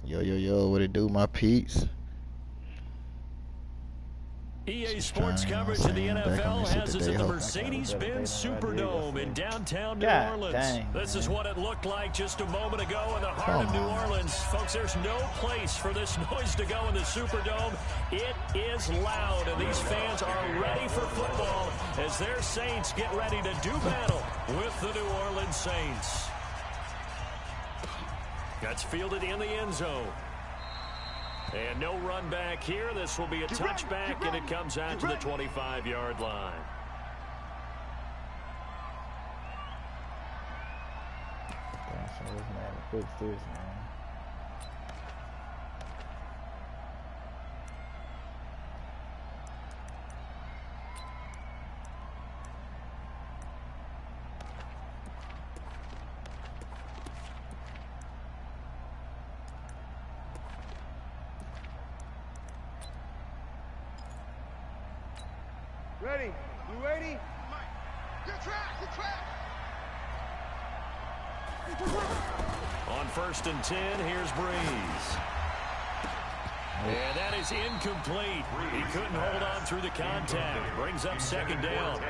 Yo, yo, yo, what it do, my peeps? EA Just Sports trying, coverage of the back on NFL this shit has us today. at the Hope Mercedes-Benz Superdome in downtown New God Orleans. dang, This man. is what it looked like just a moment ago in the heart of New Orleans. Folks, there's no place for this noise to go in the Superdome. It is loud, and these fans are ready for football as their Saints get ready to do battle with the New Orleans Saints. That's fielded in the end zone. And no run back here. This will be a touchback, and it comes out to the 25-yard line. Damn, this man to fix this, man. Ready? You ready? Good track, good track. On 1st and 10, here's Breeze. And that is incomplete. He couldn't hold on through the contact. Brings up 2nd down.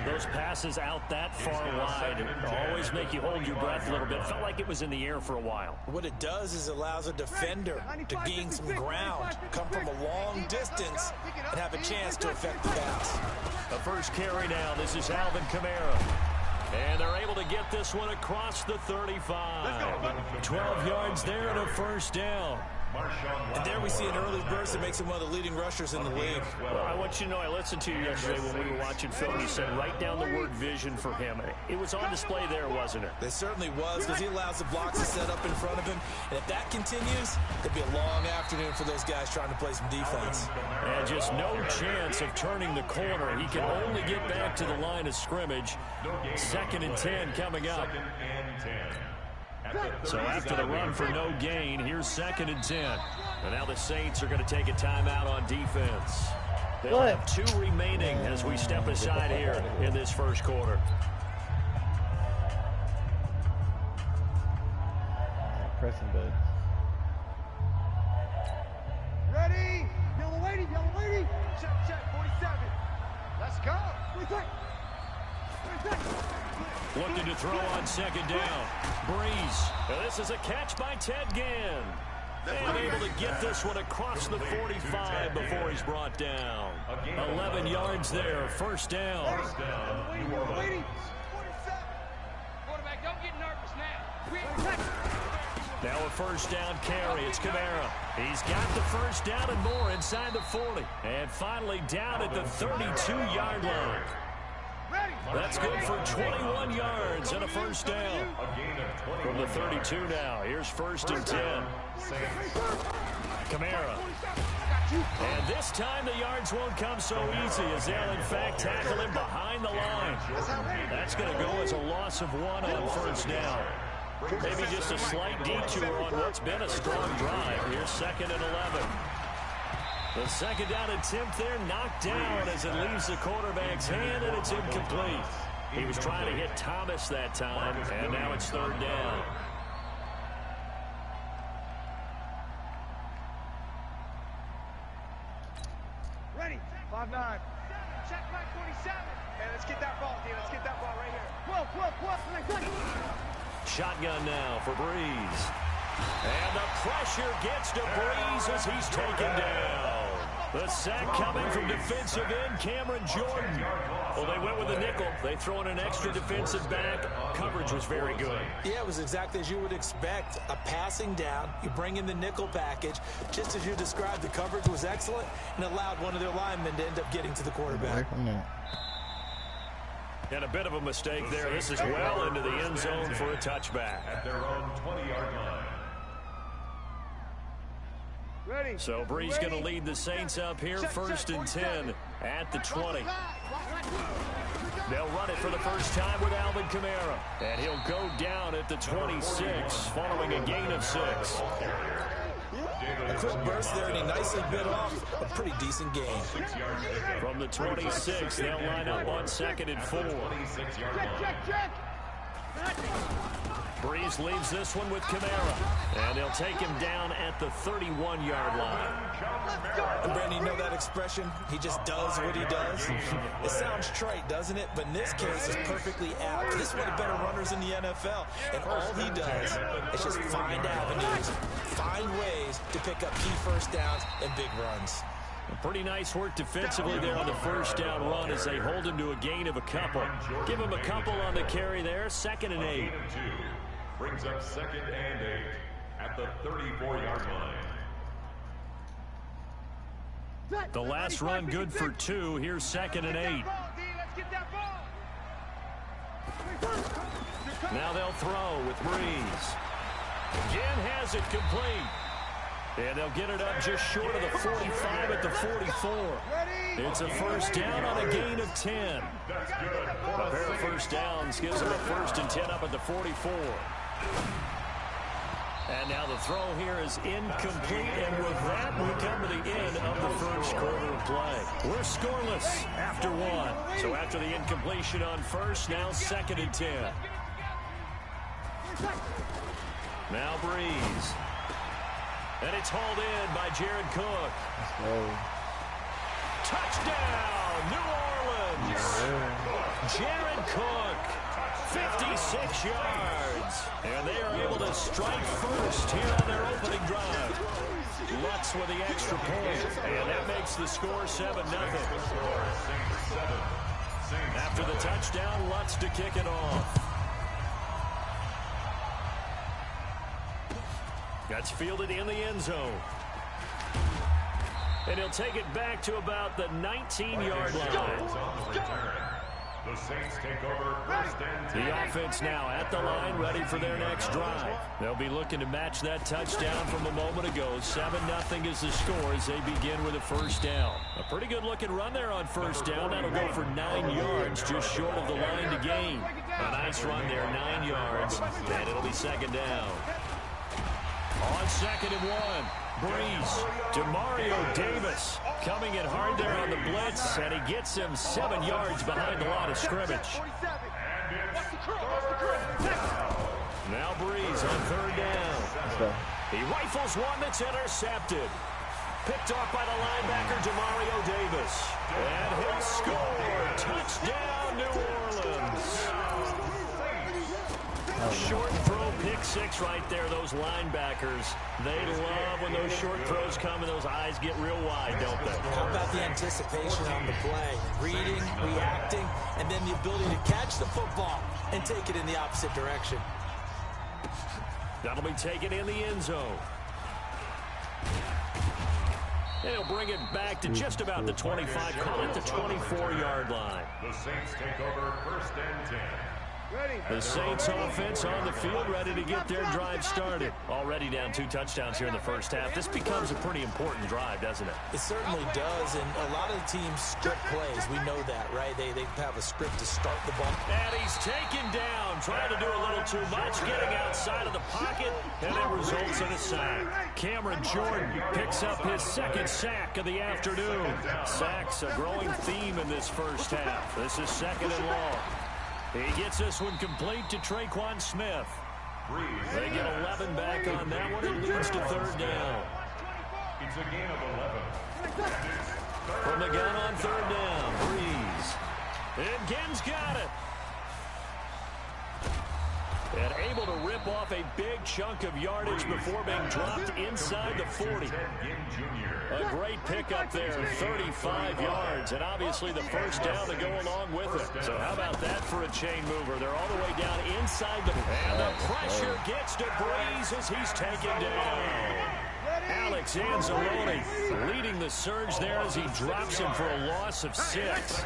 Those passes out that far wide always make you hold your breath a little bit. Felt like it was in the air for a while. What it does is allows a defender to gain some ground, come from a long distance, and have a chance to affect the pass. The first carry now. This is Alvin Kamara. And they're able to get this one across the 35. 12 yards there and a 1st down. And there we see an early burst that makes him one of the leading rushers in the league. Well, I want you to know, I listened to you yesterday when we were watching film. You said write down the word vision for him. It was on display there, wasn't it? It certainly was, because he allows the blocks to set up in front of him. And if that continues, it'll be a long afternoon for those guys trying to play some defense. And just no chance of turning the corner. He can only get back to the line of scrimmage. 2nd and 10 coming up. So after the run for no gain, here's 2nd and 10. And now the Saints are going to take a timeout on defense. They'll have 2 remaining as we step aside here in this first quarter. Pressing button. Ready? Yellow lady, yellow lady. Check, check, 47. Let's go. 46. 46. Looking to throw on 2nd down. Breeze. Now this is a catch by Ted Ginn. And able to get this one across the 45 before he's brought down. 11 yards there. 1st down. Lady. 47. Quarterback, don't get nervous now. Now a 1st down carry. It's Kamara. He's got the 1st down and more inside the 40. And finally down at the 32-yard line. That's good for 21 yards and a 1st down. From the 32 now, here's 1st and 10. Kamara. And this time the yards won't come so easy as they'll in fact tackle him behind the line. That's going to go as a loss of 1 on 1st down. Maybe just a slight detour on what's been a strong drive. Here's 2nd and 11. The 2nd down attempt there knocked down as it leaves the quarterback's hand, and it's incomplete. He was trying to hit Thomas that time, and now it's 3rd down. Ready? 5-9. Check back 47. Hey, let's get that ball, D. Let's get that ball right here. 12. Shotgun now for Breeze. And the pressure gets to Breeze as he's taken down. The sack coming from defensive end Cameron Jordan. Well, they went with a nickel. They throw in an extra defensive back. Coverage was very good. Yeah, it was exactly as you would expect. A passing down. You bring in the nickel package. Just as you described, the coverage was excellent and allowed one of their linemen to end up getting to the quarterback. And a bit of a mistake there. This is well into the end zone for a touchback. At their own 20-yard line. Ready? So Breeze going to lead the Saints up here, 1st and 10 at the 20. They'll run it for the first time with Alvin Kamara. And he'll go down at the 26 following a gain of 6. A quick burst there, and he nicely bit off a pretty decent gain. From the 26, they'll line up on 2nd and 4. Check, check, check. Breeze leaves this one with Kamara. And they'll take him down at the 31-yard line. And Brandon, you know that expression? He just does what he does. It sounds trite, doesn't it? But in this case, it's perfectly apt. This is one of the better runners in the NFL. And all he does is just find avenues, find ways to pick up key first downs and big runs. Pretty nice work defensively there on the first down run as they hold him to a gain of a couple. Give him a couple on the carry there. 2nd and 8. Brings up 2nd and 8 at the 34-yard line. The last run good for 2. Here's 2nd and 8. Now they'll throw with Breeze. Jen has it complete. And they'll get it up just short of the 45 at the 44. It's a first down on a gain of 10. A pair of first downs gives them a 1st and 10 up at the 44. And now the throw here is incomplete. And with that, we come to the end of the first quarter of play. We're scoreless after 1. So after the incompletion on first, now 2nd and 10. Now Breeze. And it's hauled in by Jared Cook. Touchdown, New Orleans. Jared Cook, 56 yards. And they are able to strike first here on their opening drive. Lutz with the extra point. And that makes the score 7-0. After the touchdown, Lutz to kick it off. That's fielded in the end zone. And he'll take it back to about the 19-yard line. The Saints take over 1st and 10. The offense now at the line, ready for their next drive. They'll be looking to match that touchdown from a moment ago. 7-0 is the score as they begin with a first down. A pretty good-looking run there on first down. That'll go for 9 yards, just short of the line to gain. A nice run there, 9 yards, and it'll be 2nd down. On 2nd and 1, Breeze to Mario Davis. Coming in hard there on the blitz, and he gets him 7 yards behind the line of scrimmage. Now Breeze on 3rd down. He rifles one that's intercepted. Picked off by the linebacker, Demario Davis. And he'll score. Touchdown, New Orleans. Short throw, pick 6 right there. Those linebackers, they love when those short throws come and those eyes get real wide, don't they? How about the anticipation on the play? Reading, reacting, and then the ability to catch the football and take it in the opposite direction. That'll be taken in the end zone. And he'll bring it back to just about the 25, call it the 24-yard line. The Saints take over 1st and 10. The Saints offense on the field, ready to get their drive started. Already down 2 touchdowns here in the first half. This becomes a pretty important drive, doesn't it? It certainly does, and a lot of the teams script plays. We know that, right? They have a script to start the ball. And he's taken down, trying to do a little too much, getting outside of the pocket, and it results in a sack. Cameron Jordan picks up his 2nd sack of the afternoon. Sacks a growing theme in this first half. This is 2nd and long. He gets this one complete to Traquan Smith. They get 11 back on that one. It leads to 3rd down. It's a gain of 11. From the gun on 3rd down, Breeze. And Ginn's got it. And able to rip off a big chunk of yardage before being dropped inside the 40. A great pickup there, 35 yards, and obviously the first down to go along with it. So how about that for a chain mover? They're all the way down inside the... And the pressure gets to Breeze as he's taken down. Alex Anzalone leading the surge there as he drops him for a loss of 6.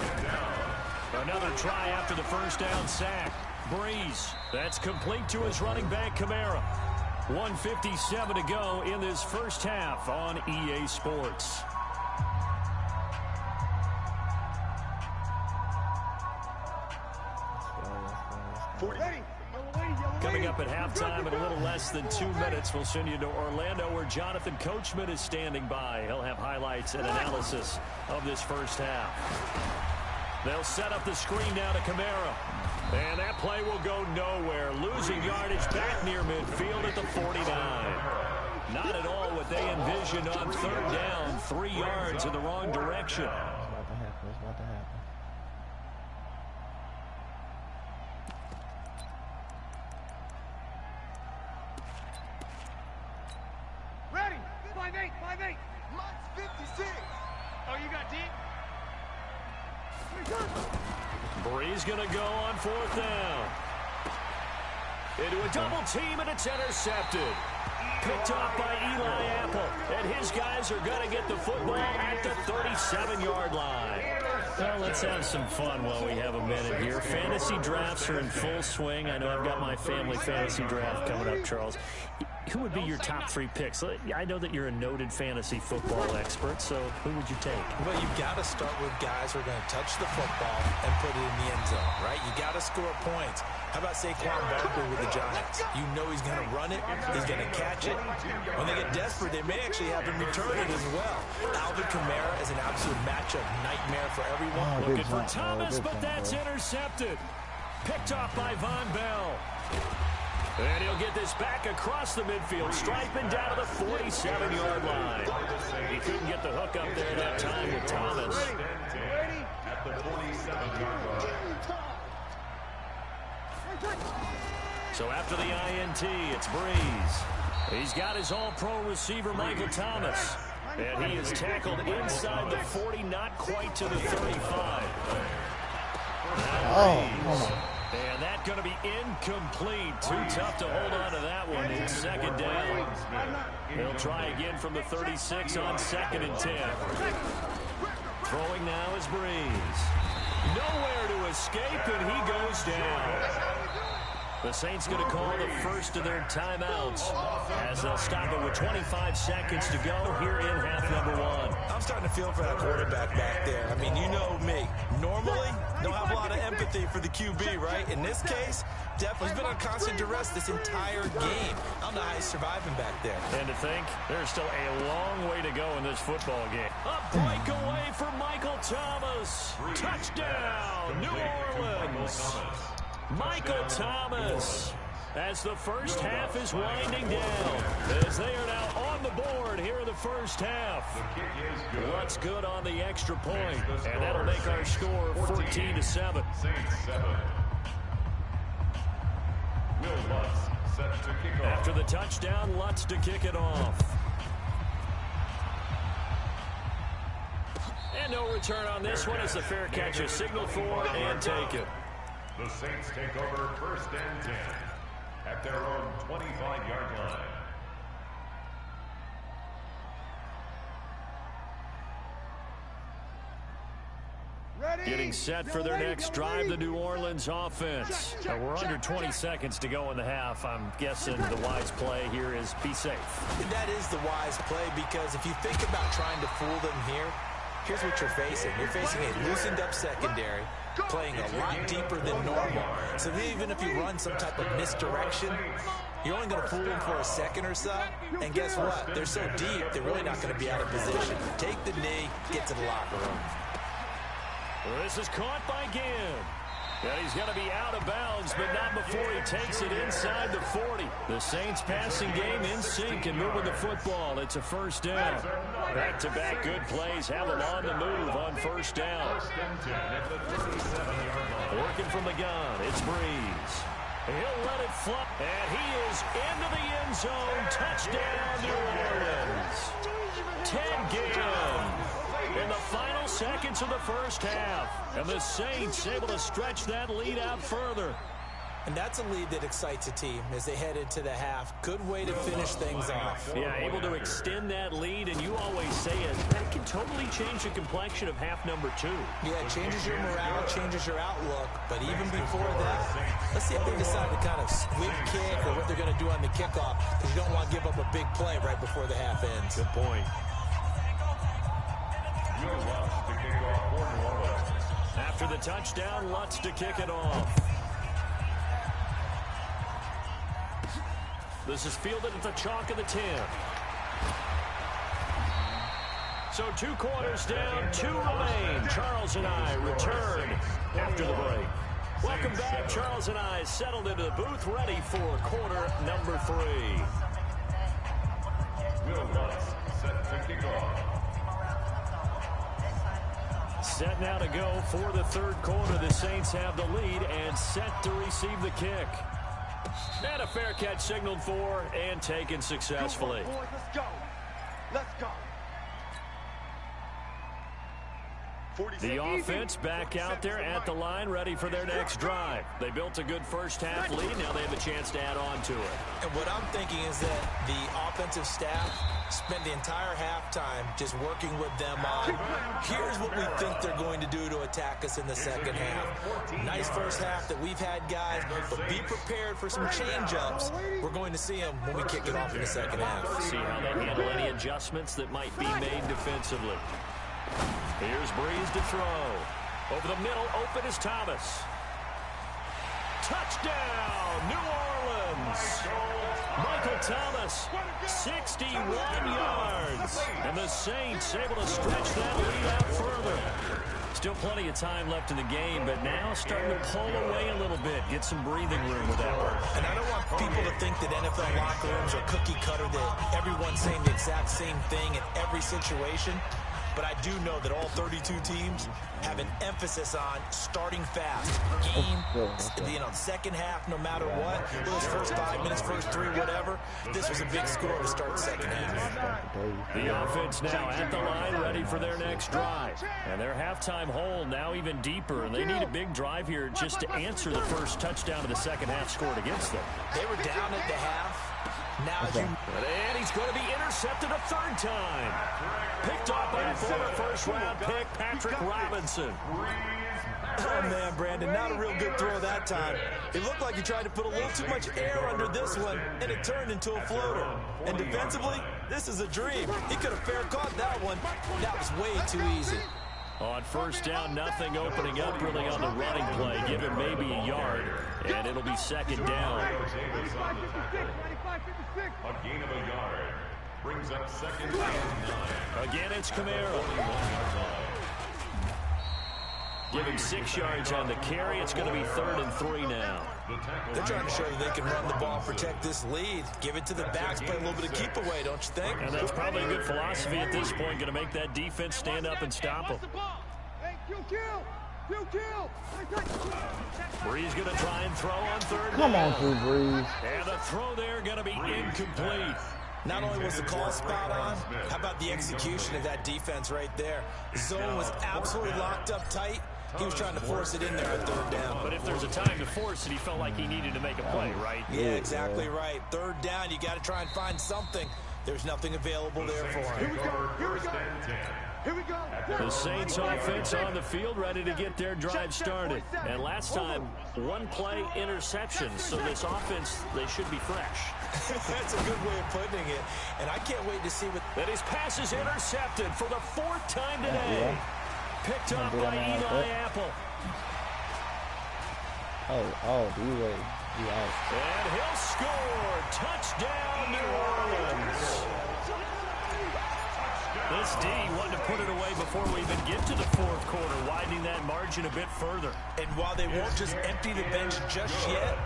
Another try after the first down sack. Breeze, that's complete to his running back, Kamara. 1:57 to go in this first half on EA Sports. Coming up at halftime in a little less than 2 minutes, we'll send you to Orlando where Jonathan Coachman is standing by. He'll have highlights and analysis of this first half. They'll set up the screen down to Kamara. And that play will go nowhere. Losing yardage back near midfield at the 49. Not at all what they envisioned on third down. 3 yards in the wrong direction. What's about to happen? What's about to happen? Ready? 5-8, 5-8. Mine's 56. Oh, you got deep? Breeze going to go on 4th down. Into a double team, and it's intercepted. Picked off by Eli Apple. And his guys are going to get the football at the 37-yard line. Well, let's have some fun while we have a minute here. Fantasy drafts are in full swing. I know I've got my family fantasy draft coming up, Charles. Who would be your top 3 picks? I know that you're a noted fantasy football expert, so who would you take? Well, you've got to start with guys who are going to touch the football and put it in the end zone, right? You got to score points. How about Saquon Barkley with the Giants? You know he's going to run it. He's going to catch it. When they get desperate, they may actually have him return it as well. Alvin Kamara is an absolute matchup nightmare for everyone. Looking for Thomas, but that's intercepted. Picked off by Von Bell. And he'll get this back across the midfield, striping down to the 47-yard line. He couldn't get the hook up there that time with Thomas. At the 47-yard line. So after the INT, it's Breeze. He's got his all-pro receiver, Michael Thomas. And he is tackled inside the 40, not quite to the 35. And that's going to be incomplete. Too tough to hold on to that one in 2nd down. He'll try again from the 36 on 2nd and 10. Throwing now is Breeze. Nowhere to escape, and he goes down. The Saints going to call the first of their timeouts as they'll stop it with 25 seconds to go here in half number 1. I'm starting to feel for that quarterback back there. I mean, you know me. Normally, don't have a lot of empathy for the QB, right? In this case, definitely he's been on constant duress this entire game. I don't know how he's surviving back there. And to think, there's still a long way to go in this football game. A breakaway for Michael Thomas. Touchdown, New Orleans. Michael Thomas, as the first half is winding down, as they are now on the board here in the first half. What's good on the extra point, and that'll make our score 14-7. After the touchdown, Lutz to kick it off. And no return on this one as the fair catch is signaled for and taken. The Saints take over 1st and 10 at their own 25-yard line. Getting set for their next drive, the New Orleans offense. We're under 20 seconds to go in the half. I'm guessing the wise play here is be safe. That is the wise play, because if you think about trying to fool them here, here's what you're facing. You're facing a loosened up secondary, playing a lot deeper than normal. So even if you run some type of misdirection, you're only going to fool them for a second or so. And guess what? They're so deep, they're really not going to be out of position. Take the knee, get to the locker room. This is caught by Ginn. And he's going to be out of bounds, but not before he takes it inside the 40. The Saints passing game in sync and moving the football. It's a first down. Back-to-back good plays have them on the move on first down. Working from the gun, it's Breeze. He'll let it flop, and he is into the end zone. Touchdown, New Orleans. Ted Ginn in the final seconds of the first half. And the Saints able to stretch that lead out further. And that's a lead that excites a team as they head into the half. Good way to finish things off. Yeah, able to extend that lead, and you always say it, that can totally change the complexion of half number 2. Yeah, it changes your morale, changes your outlook. But even before that, let's see if they decide to kind of squib kick or what they're going to do on the kickoff, because you don't want to give up a big play right before the half ends. Good point. After the touchdown, Lutz to kick it off. This is fielded at the chalk of the 10. So 2 quarters down, 2 remain. Charles and I return after the break. Welcome back. Charles and I settled into the booth, ready for quarter number 3. Will Lutz set to kick off. Set now to go for the 3rd quarter. The Saints have the lead and set to receive the kick. And a fair catch signaled for and taken successfully. Come on, boys, let's go. Let's go. The offense back out there at the line, ready for their next drive. They built a good first-half lead. Now they have a chance to add on to it. And what I'm thinking is that the offensive staff spent the entire halftime just working with them on, here's what we think they're going to do to attack us in the second half. Nice first half that we've had, guys, but be prepared for some change-ups. We're going to see them when we kick it off in the second half. See how they handle any adjustments that might be made defensively. Here's Breeze to throw. Over the middle, open is Thomas. Touchdown, New Orleans. Michael Thomas, 61 yards. And the Saints able to stretch that lead out further. Still plenty of time left in the game, but now starting to pull away a little bit. Get some breathing room with that one. And I don't want people to think that NFL locker rooms are cookie cutter, that everyone's saying the exact same thing in every situation. But I do know that all 32 teams have an emphasis on starting fast. Second half, no matter what, those first 5 minutes, first 3, whatever, this was a big score to start the second half. The offense now at the line, ready for their next drive. And their halftime hole now even deeper, and they need a big drive here just to answer the first touchdown of the second half scored against them. They were down at the half. Now and he's going to be intercepted a 3rd time. Picked off by a former first-round pick, Patrick Robinson. Oh, man, Brandon, not a real good throw that time. It looked like he tried to put a little too much air under this one, and it turned into a floater. And defensively, this is a dream. He could have fair caught that one. That was way too easy. On first down, nothing opening up really on the running play. Give him maybe a yard, and it'll be second down. A gain of a yard brings up second and 9. Again, it's Kamara. Give him 6 yards on the carry. It's going to be 3rd and 3 now. They're trying to show that they can run the ball, protect this lead. Give it to the backs, play a little bit of keep away, don't you think? And that's probably a good philosophy at this point. Going to make that defense stand up and stop them. Breeze going to try and throw on 3rd down. Come on, Drew Brees. And the throw there going to be incomplete. Not only was the call spot on, how about the execution of that defense right there? The zone was absolutely locked up tight. He was trying to force it in there at 3rd down. But if there's a time to force it, he felt like he needed to make a play, right? Yeah, exactly right. 3rd down, you got to try and find something. There's nothing available there for him. Here we go. The Saints offense on the field, ready to get their drive started. And last time, 1 play interception. So this offense, they should be fresh. That's a good way of putting it. And I can't wait to see what... And his pass is intercepted for the 4th time today. Picked up by Eli Apple. D-Way. And he'll score. Touchdown, New Orleans. This D wanted to put it away before we even get to the 4th quarter, widening that margin a bit further. And while they won't just empty the bench just yet,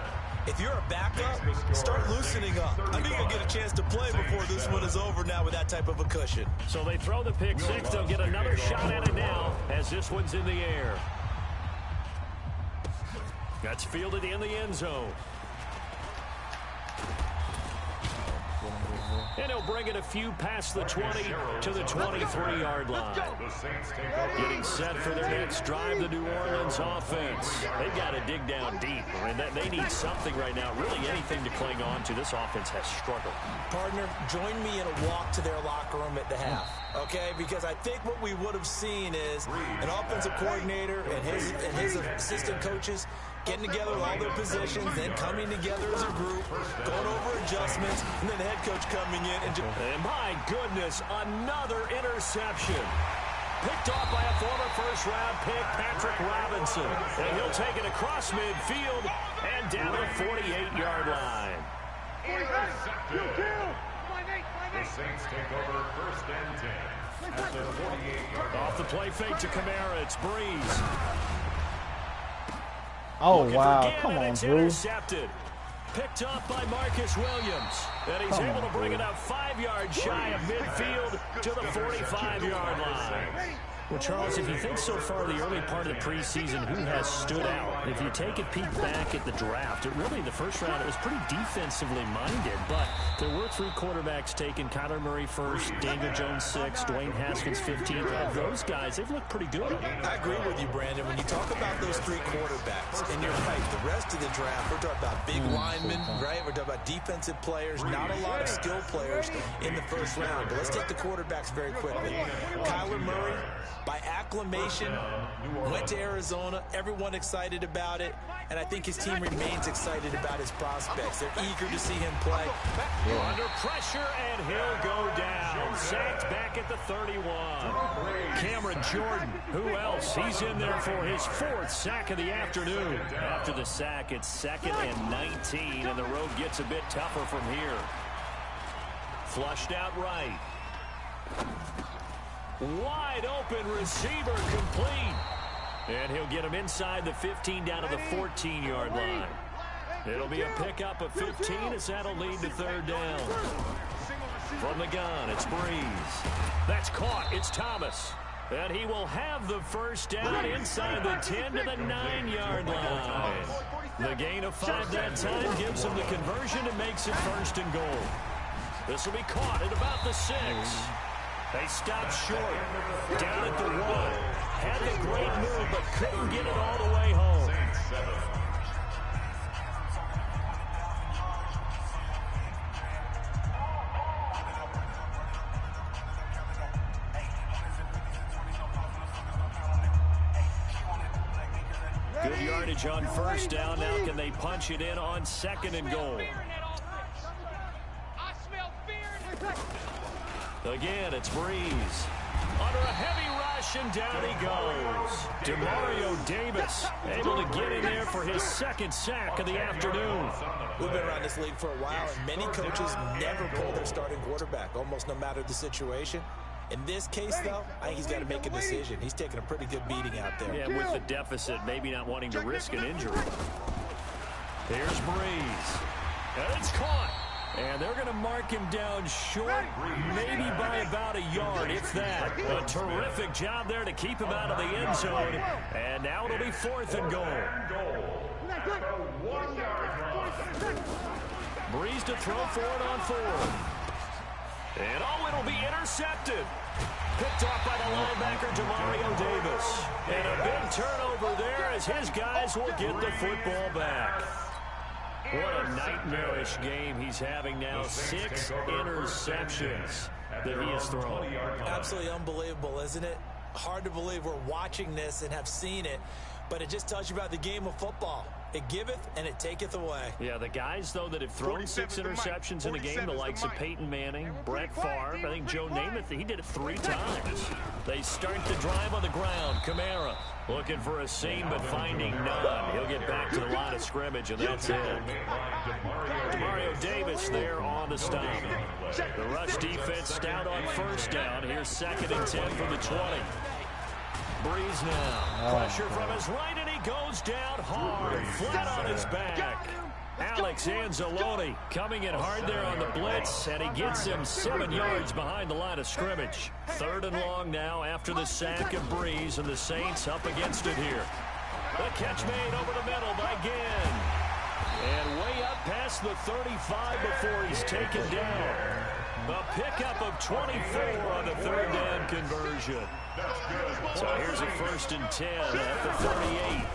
if you're a backup, start loosening up. I think you'll get a chance to play before this one is over now with that type of a cushion. So they throw the pick 6. They'll get another shot at it now as this one's in the air. That's fielded in the end zone. And he'll bring it a few past the 20 to the 23-yard line. Getting set for their next drive, the New Orleans offense. They've got to dig down deep. I mean, they need something right now, really anything to cling on to. This offense has struggled. Partner, join me in a walk to their locker room at the half, okay? Because I think what we would have seen is an offensive coordinator and his assistant coaches getting together with all their positions, then coming together as a group, going over adjustments, and then the head coach coming in and my goodness, another interception. Picked off by a former first-round pick, Patrick Robinson. And he'll take it across midfield and down to the 48-yard line. Intercepted. The Saints take over 1st and 10. Off the play fake to Kamara, it's Breeze. Oh, Looking wow. for Come on, it's Drew. intercepted. Picked up by Marcus Williams. And he's able to bring it up 5 yards shy of midfield to the 45-yard line. Well, Charles, if you think so far the early part of the preseason, who has stood out? If you take a peek back at the draft, in the first round, it was pretty defensively minded, but there were 3 quarterbacks taken. Kyler Murray first, Daniel Jones 6th, Dwayne Haskins 15th. Of those guys, they've looked pretty good. I agree with you, Brandon. When you talk about those 3 quarterbacks, and you're right, the rest of the draft, we're talking about big linemen, right? We're talking about defensive players, not a lot of skill players in the first round. But let's take the quarterbacks very quickly. Kyler Murray, by acclamation, went to Arizona. Everyone excited about it. And I think his team remains excited about his prospects. They're eager to see him play. Under pressure, and he'll go down. Sacked back at the 31. Cameron Jordan, who else? He's in there for his 4th sack of the afternoon. After the sack, it's 2nd and 19, and the road gets a bit tougher from here. Flushed out right. Wide open receiver complete. And he'll get him inside the 15 down to the 14-yard line. It'll be a pickup of 15 as that'll lead to 3rd down. From the gun, it's Breeze. That's caught. It's Thomas. And he will have the first down inside the 10 to the 9-yard line. The gain of 5 that time gives him the conversion and makes it 1st and goal. This will be caught at about the 6. They stopped short. Down at the 1. Had the great move, but couldn't get it all the way home. Good yardage on 1st down. Now can they punch it in on 2nd and goal? Again, it's Breeze. Under a heavy rush, and down he goes. Demario Davis able to get in there for his 2nd sack of the afternoon. We've been around this league for a while, and many coaches never pull their starting quarterback, almost no matter the situation. In this case, though, I think he's got to make a decision. He's taking a pretty good beating out there. Yeah, with the deficit, maybe not wanting to risk an injury. Here's Breeze. And it's caught. And they're going to mark him down short, maybe by about a yard, if that. A terrific job there to keep him out of the end zone. And now it'll be 4th and goal. Breeze to throw for it on 4th. And it'll be intercepted. Picked off by the linebacker, Demario Davis. And a big turnover there as his guys will get the football back. What a nightmarish game he's having now. 6 interceptions that he has thrown. Absolutely unbelievable, isn't it? Hard to believe we're watching this and have seen it, but it just tells you about the game of football. It giveth and it taketh away. Yeah, the guys, though, that have thrown 6 interceptions in a game, the likes of Peyton Manning, Brett Favre, I think Joe Namath, he did it 3 times. They start the drive on the ground. Kamara looking for a seam, but finding none. He'll get back to the line of scrimmage, and that's it. Demario Davis there on the stop. The rush defense stout on 1st down. Here's 2nd and 10 from the 20. Breeze now. Pressure from his right, and he goes down hard, flat on his back. Alex Anzalone coming in hard there on the blitz, and he gets him 7 yards behind the line of scrimmage. 3rd and long now after the sack of Breeze, and the Saints up against it here. The catch made over the middle by Ginn. And way up past the 35 before he's taken down. A pickup of 24 on the 3rd down conversion. So here's a 1st and 10 at the 38.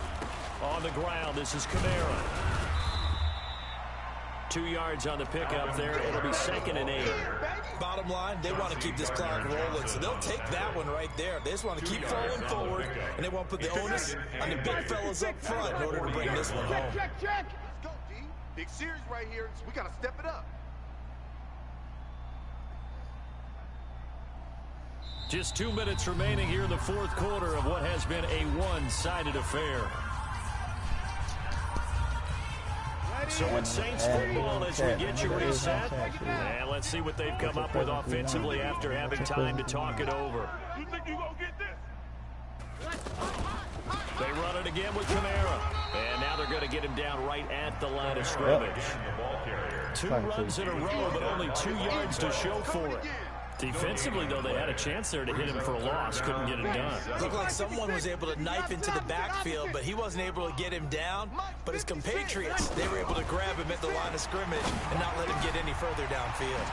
On the ground, this is Kamara. 2 yards on the pickup there. It'll be 2nd and 8. Bottom line, they want to keep this clock rolling, so they'll take that one right there. They just want to keep falling forward, and they want to put the onus on the big fellas up front in order to bring this one home. Check. Let's go, D. Big series right here. We got to step it up. Just 2 minutes remaining here in the 4th quarter of what has been a one-sided affair. So it's Saints football as we get you reset. And let's see what they've come up with offensively after having time to talk it over. You think you gonna get this? They run it again with Kamara. And now they're going to get him down right at the line of scrimmage. 2 runs in a row, but only 2 yards to show for it. Defensively, though, they had a chance there to hit him for a loss. Couldn't get it done. Looked like someone was able to knife into the backfield, but he wasn't able to get him down. But his compatriots, they were able to grab him at the line of scrimmage and not let him get any further downfield.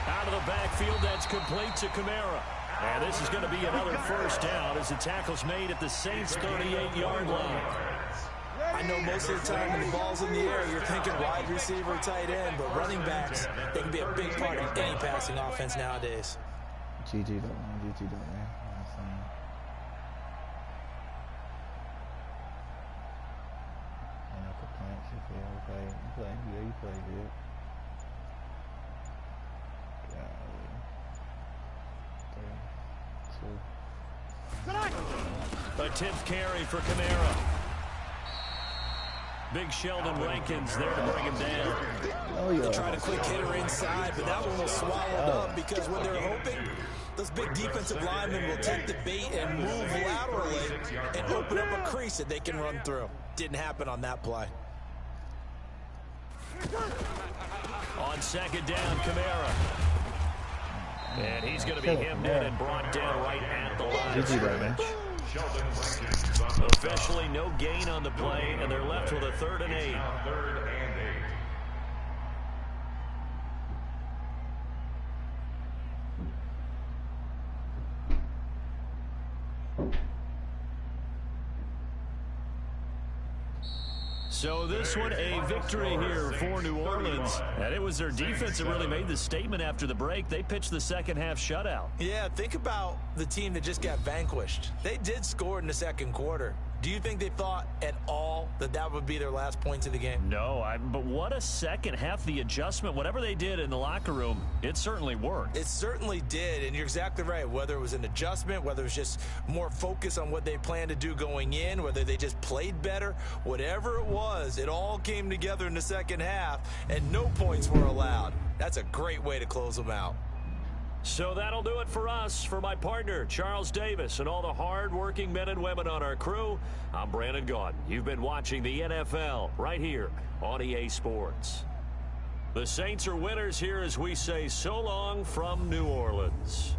Out of the backfield, that's complete to Kamara. And this is going to be another first down as the tackle's made at the Saints' 38-yard line. I know most of the time when the ball's in the air, you're thinking wide receiver, tight end, but running backs, they can be a big part of any passing offense nowadays. GG though, man. GG though, man. No complaints. You feel okay? You play good. You play good. A 10th carry for Kamara. Big Sheldon Rankins there to bring him down. Oh, yeah. They'll try to quick hitter inside, but that one was swallowed up because what they're hoping, those big defensive linemen will take the bait and move laterally and open up a crease that they can run through. Didn't happen on that play. On second down, Kamara. And he's going to be hemmed in and brought down right at the line of scrimmage. Officially no gain on the play, and they're left with a 3rd and 8. So this one, a victory here for New Orleans. And it was their defense that really made the statement after the break. They pitched the second half shutout. Yeah, think about the team that just got vanquished. They did score in the second quarter. Do you think they thought at all that that would be their last points of the game? No, but what a second half. The adjustment, whatever they did in the locker room, it certainly worked. It certainly did, and you're exactly right. Whether it was an adjustment, whether it was just more focus on what they planned to do going in, whether they just played better, whatever it was, it all came together in the second half, and no points were allowed. That's a great way to close them out. So that'll do it for us. For my partner, Charles Davis, and all the hard-working men and women on our crew, I'm Brandon Gaudin. You've been watching the NFL right here on EA Sports. The Saints are winners here as we say so long from New Orleans.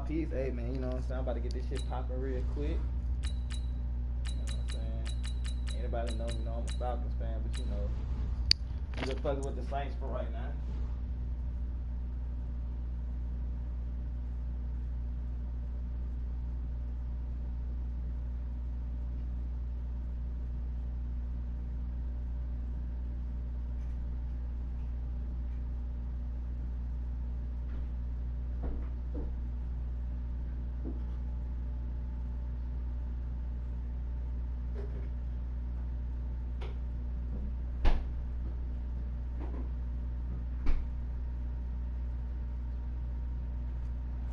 mouthpiece. Hey, man, you know what I'm saying? I'm about to get this shit popping real quick. You know what I'm saying? Anybody know me know I'm a Falcons fan, but you know, I'm just fucking with the Saints for right now.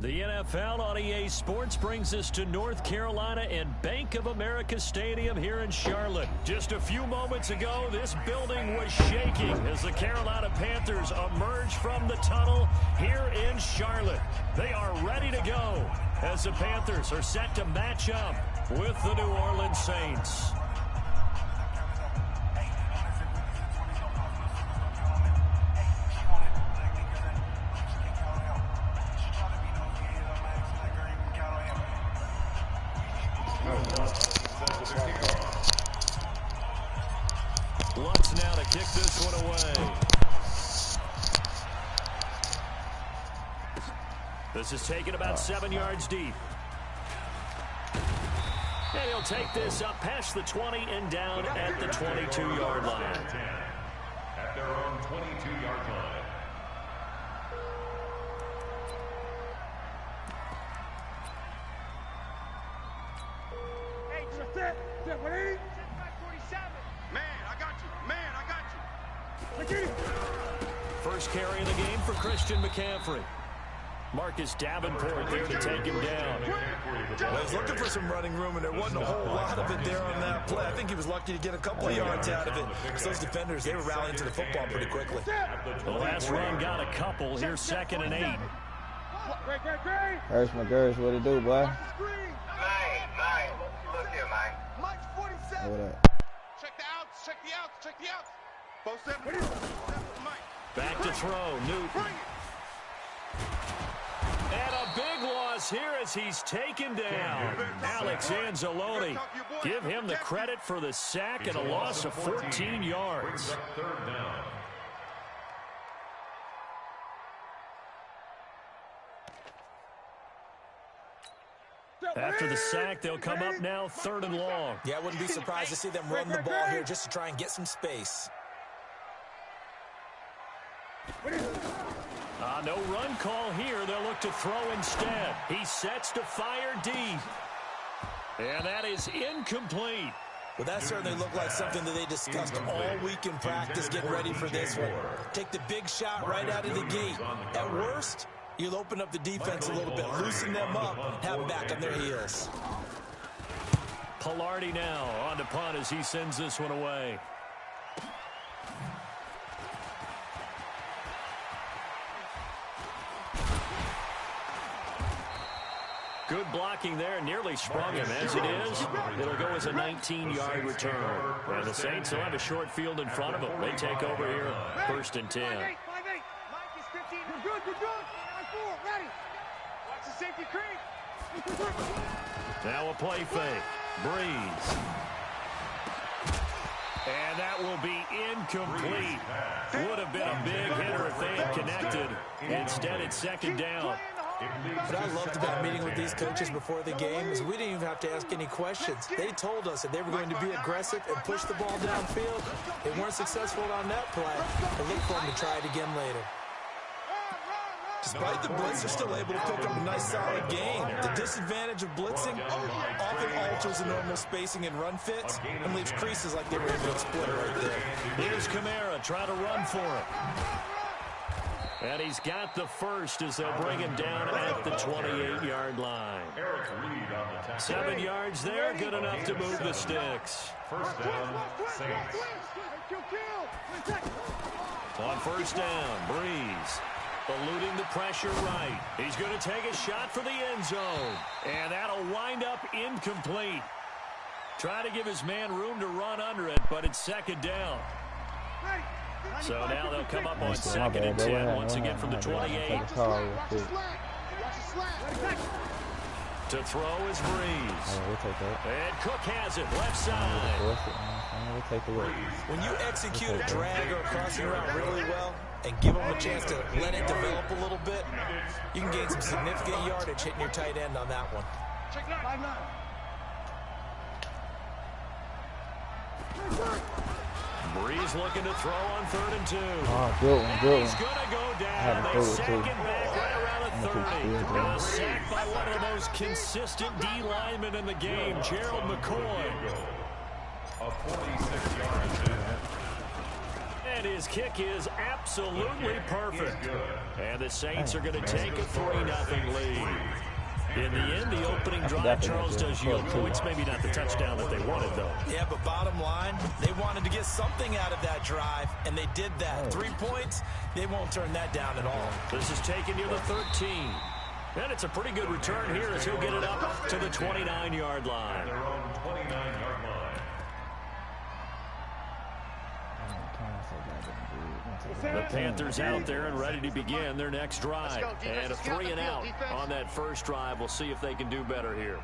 The NFL on EA Sports brings us to North Carolina and Bank of America Stadium here in Charlotte. Just a few moments ago, this building was shaking as the Carolina Panthers emerge from the tunnel here in Charlotte. They are ready to go as the Panthers are set to match up with the New Orleans Saints. Lutz now to kick this one away. This is taken about 7 yards deep. And he'll take this up past the 20 and down at the 22-yard line. At their own 22-yard line. Hey, set, 180. Set back 47. Man, I got you. Man, I got you. First carry of the game for Christian McCaffrey. Marcus Davenport there to take him down. Well, he's looking for some running room, and there wasn't a whole lot of it there on that play. I think he was lucky to get a couple of yards out of it. Because those defenders, they were rallying to the football pretty quickly. The last run got a couple. Here's 2nd and 8. Hurts McGurch, what it do, boy? Look here, man. Mike 47. What up? Check the outs, check the outs, check the outs. Both 7. Back to throw, Newton. And a big loss here as he's taken down. Alex Anzalone. Give him the credit for the sack and a loss of 14 yards. Third down. After the sack, they'll come up now 3rd and long. Yeah, I wouldn't be surprised to see them run the ball here just to try and get some space. No run call here. They'll look to throw instead. He sets to fire deep. And that is incomplete. Well, that certainly looked like something that they discussed all week in practice, getting ready for this one. Take the big shot right out of the gate. At worst, you'll open up the defense a little bit, loosen them up, have them back on their heels. Palardy now on to punt as he sends this one away. Good blocking there, nearly sprung him. As it is, it'll go as a 19-yard return. And the Saints will have a short field in front of them. They take over here, 1st and 10. 5-8. Mike is 15. We're good, we're good. 9-4, ready. Watch the safety creep. Now a play fake. Breeze. And that will be incomplete. Would have been a big hitter if they had connected. Instead, it's 2nd down. What I loved about meeting with these coaches before the game is we didn't even have to ask any questions. They told us that they were going to be aggressive and push the ball downfield. They weren't successful on that play, but look for them to try it again later. Despite the blitz, they're still able to pick up a nice solid gain. The disadvantage of blitzing often alters the normal spacing and run fits and leaves creases like they were able to exploit right there. Here's Kamara trying to run for it. And he's got the first as they'll bring him down at the 28-yard line. 7 yards there, good enough to move the sticks. First down, Saints. On 1st down, Breeze eluding the pressure right. He's going to take a shot for the end zone. And that'll wind up incomplete. Try to give his man room to run under it, but it's 2nd down. So now they'll come up on 2nd and 10 once again from the 28. To throw is Breeze. We'll take that. And Cook has it, left side. We'll take the work. When you execute a drag or a crossing route really well and give them a chance to let it develop a little bit, you can gain some significant yardage hitting your tight end on that one. Check 9. Breeze looking to throw on 3rd and 2. Oh, good one, good He's one. going to go down. Had to They throw it, sack too. him back right around a 30. Yeah. And a sack by one of the most consistent D linemen in the game, Gerald McCoy. A 46-yard And his kick is absolutely perfect. And the Saints are going to take a 3-0 lead. In the end, the opening drive, Charles, does yield points. Maybe not the touchdown that they wanted, though. Yeah, but bottom line, they wanted to get something out of that drive, and they did that. 3 points, they won't turn that down at all. This is taken near the 13. And it's a pretty good return here as he'll get it up to the 29-yard line. their own 29-yard line. The Panthers out there and ready to begin their next drive. And a 3-and-out on that first drive. We'll see if they can do better here.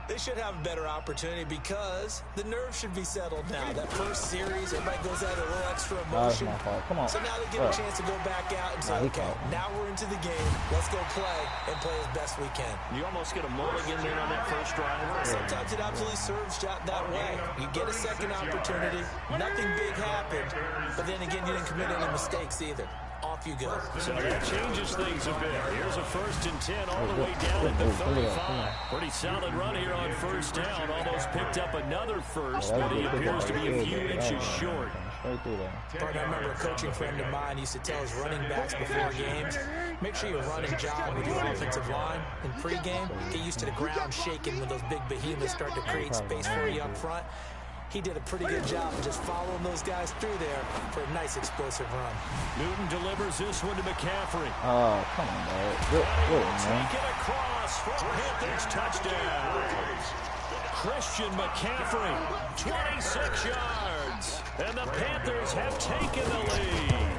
They should have a better opportunity because the nerves should be settled now. That first series, everybody goes out a little extra That's emotion. my fault. Come on. So now they get a chance to go back out and say, okay, now we're into the game. Let's go play and play as best we can. You almost get a mulligan there on that first drive. Sometimes it absolutely serves that way. You get a second opportunity. Nothing big happened. But then again, you didn't commit any mistakes either. Off you go. So that changes things a bit. Here's a 1st and 10 all the way down at the 35. Pretty solid run here on first down. Almost picked up another first, but he appears to be a few inches short. But I remember a coaching friend of mine used to tell his running backs before games, make sure you run and jog with your offensive line in pregame. Get used to the ground shaking when those big behemoths start to create space for you up front. He did a pretty good job of just following those guys through there for a nice explosive run. Newton delivers this one to McCaffrey. Oh, come on, man. Good man. Take it across for Panthers touchdown. Christian McCaffrey, 26 yards. And the Panthers have taken the lead.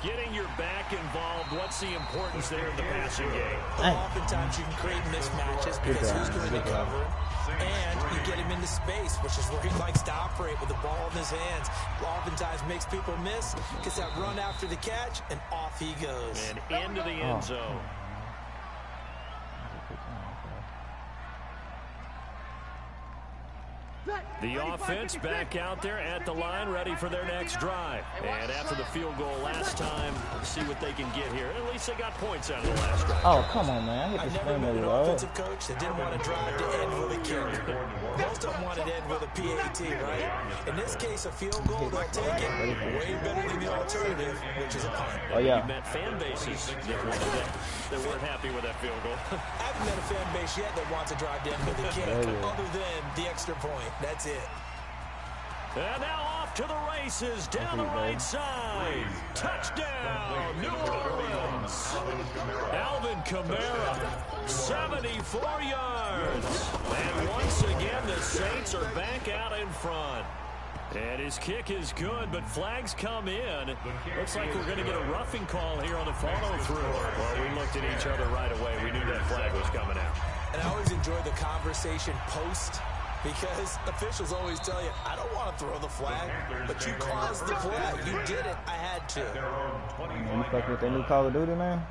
Getting your back involved, what's the importance there in the passing game? Oftentimes you can create mismatches because who's going to cover him? And you get him into space, which is where he likes to operate with the ball in his hands. Oftentimes makes people miss, gets that run after the catch, and off he goes. And into the end zone. The offense back out there at the line, ready for their next drive. And after the field goal last time, let's see what they can get here. At least they got points out of the last drive. Oh, come on, man. I hit I've the never spin met move, an right? offensive coach that didn't want to drive to end with a kick. Most of them wanted to end with a PAT, right? In this case, a field goal, they'll take it. Way better than the alternative, which is a punt. Oh, yeah. You met fan bases that weren't happy with that field goal. I haven't met a fan base yet that wants to drive to end with a kick, other than the extra point. That's it. And now off to the races, down the right side. Touchdown, New Orleans. Alvin Kamara, 74 yards. And once again, the Saints are back out in front. And his kick is good, but flags come in. Looks like we're going to get a roughing call here on the follow-through. Well, we looked at each other right away. We knew that flag was coming out. And I always enjoy the conversation post, because officials always tell you, I don't want to throw the flag, but you caused the play. You did it. I had to. You fuck with that new Call of Duty, man?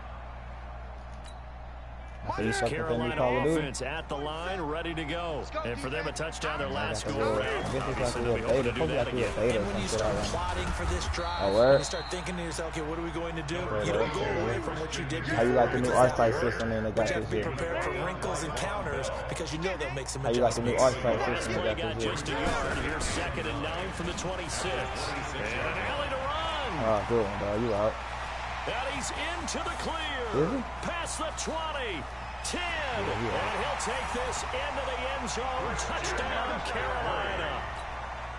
This Carolina offense at the line, ready to go. And for them, a touchdown, their last score round. Obviously, they'll be hoping to do that again. And when you start plotting for this drive, you start thinking to yourself, okay, what are we going to do? You don't go away from what you did before. How you like the new art-type system and they got But you have this to be here? prepared for wrinkles and counters because you know they'll make some How you like the new adjustments. art-type system They they got got this just a here? yard. Here's 2nd and 9 from the 26. And an alley to run. Oh, good one, dog. You out. And he's into the clear. Is he? Past the 20. 10. And he'll take this into the end zone. Touchdown, Carolina.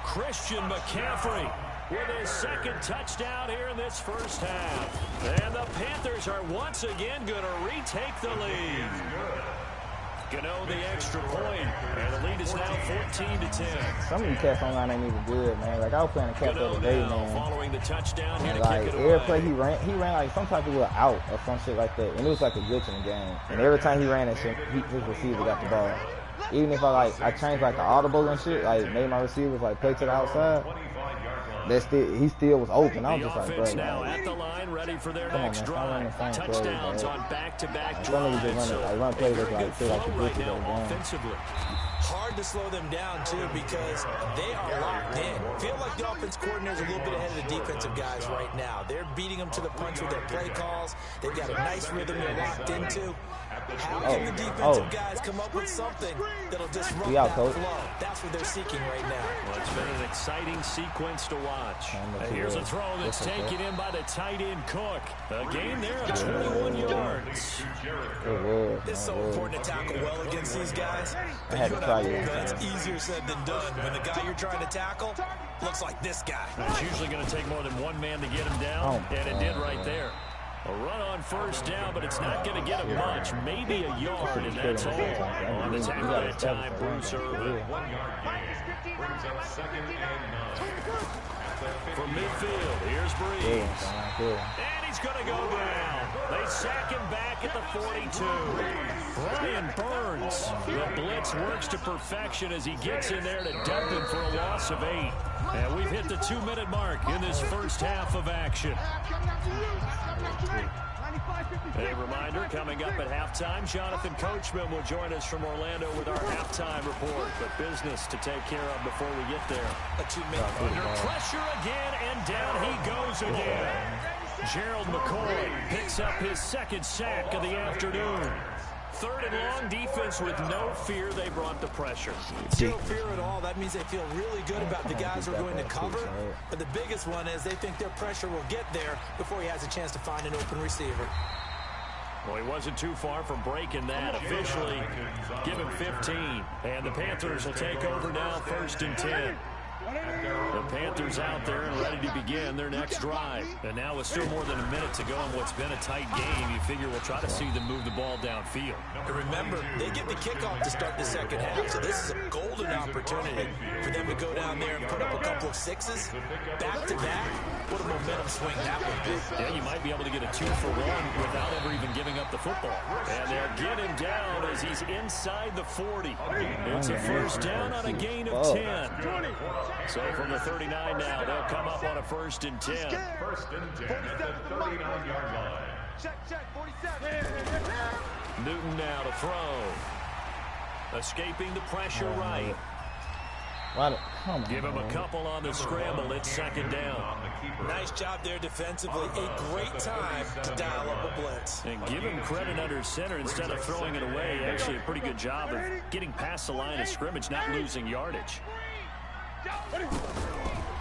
Christian McCaffrey with his 2nd touchdown here in this first half. And the Panthers are once again going to retake the lead. Gano the extra point, and the lead is now 14-10. Some of these cats online ain't even good, man. Like I was playing a cat the Gano other day, now man. following the touchdown here And to like kick it every away. play he ran like some type of little out or some shit like that, and it was like a glitch in the game. And every time he ran that shit, his receiver got the ball. Even if I changed like the audible and shit, like made my receivers like play to the outside, he still was open. I was The just like, bro, offense now like, at the line, ready for their come on, next man, stop running drive. the same plays, Touchdowns bro. on back-to-back Some of these drives. just So run plays very that's like good feel like flow the right glitches now of the game. offensively. Hard to slow them down, too, because they are locked in. Feel like the offense coordinator's a little bit ahead of the defensive guys right now. They're beating them to the punch with their play calls. They've got a nice rhythm they're locked into. How can the defensive guys come up with something that'll disrupt that flow? That's what they're seeking right now. Well, it's been an exciting sequence to watch. Here's a throw that's taken in by the tight end Cook. A gain there of 21 yards. It's so important to tackle well against these guys. I had to try you. That's easier said than done. When the guy you're trying to tackle looks like this guy. It's usually going to take more than one man to get him down, and it did right there. A run on first down, but it's not going to get him much. Maybe a yard, and that's all. On the tackle that time, Bruce Irvin. 1 yard gain. Brings up 2nd and 9. From midfield, here's Breeze. And he's going to go down. They sack him back at the 42. Brian Burns. The blitz works to perfection as he gets in there to dump him for a loss of 8. And we've hit the 2-minute mark in this first half of action. A reminder, coming up at halftime, Jonathan Coachman will join us from Orlando with our halftime report. But business to take care of before we get there. A 2-minute Under pressure again, and down he goes again. Gerald McCoy picks up his 2nd sack of the afternoon. 3rd and long, defense with no fear. They brought the pressure. Zero fear at all. That means they feel really good about the guys who are going to cover. But the biggest one is they think their pressure will get there before he has a chance to find an open receiver. Well, he wasn't too far from breaking that. Officially, give him 15. And the Panthers will take over now, 1st and 10. The Panthers out there and ready to begin their next drive. And now with still more than a minute to go in what's been a tight game, you figure we'll try to see them move the ball downfield. And remember, they get the kickoff to start the second half, so this is a golden opportunity for them to go down there and put up a couple of sixes back-to-back. What a momentum swing that would be. Yeah, you might be able to get a 2-for-1 without ever even giving up the football. And they'll get him down as he's inside the 40. It's a first down on a gain of 10. So from the 39 now, they'll come up on a 1st and 10. 1st and 10 at the 39-yard line. Check, 47. Newton now to throw. Escaping the pressure right. Give him a couple on the scramble. It's 2nd down. Nice job there defensively. A great time to dial up a blitz. And give him credit under center instead of throwing it away. Actually a pretty good job of getting past the line of scrimmage, not losing yardage.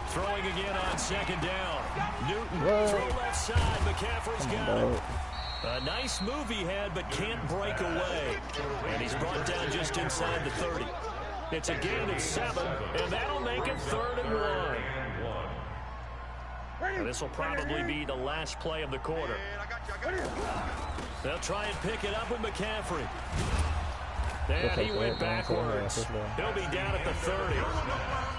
Throwing again on 2nd down. Newton, throw left side. McCaffrey's got it. A nice move he had, but can't break away. And he's brought down just inside the 30. It's a gain of 7, and that'll make it 3rd and 1. This will probably be the last play of the quarter. They'll try and pick it up with McCaffrey. And he went backwards. He'll be down at the 30.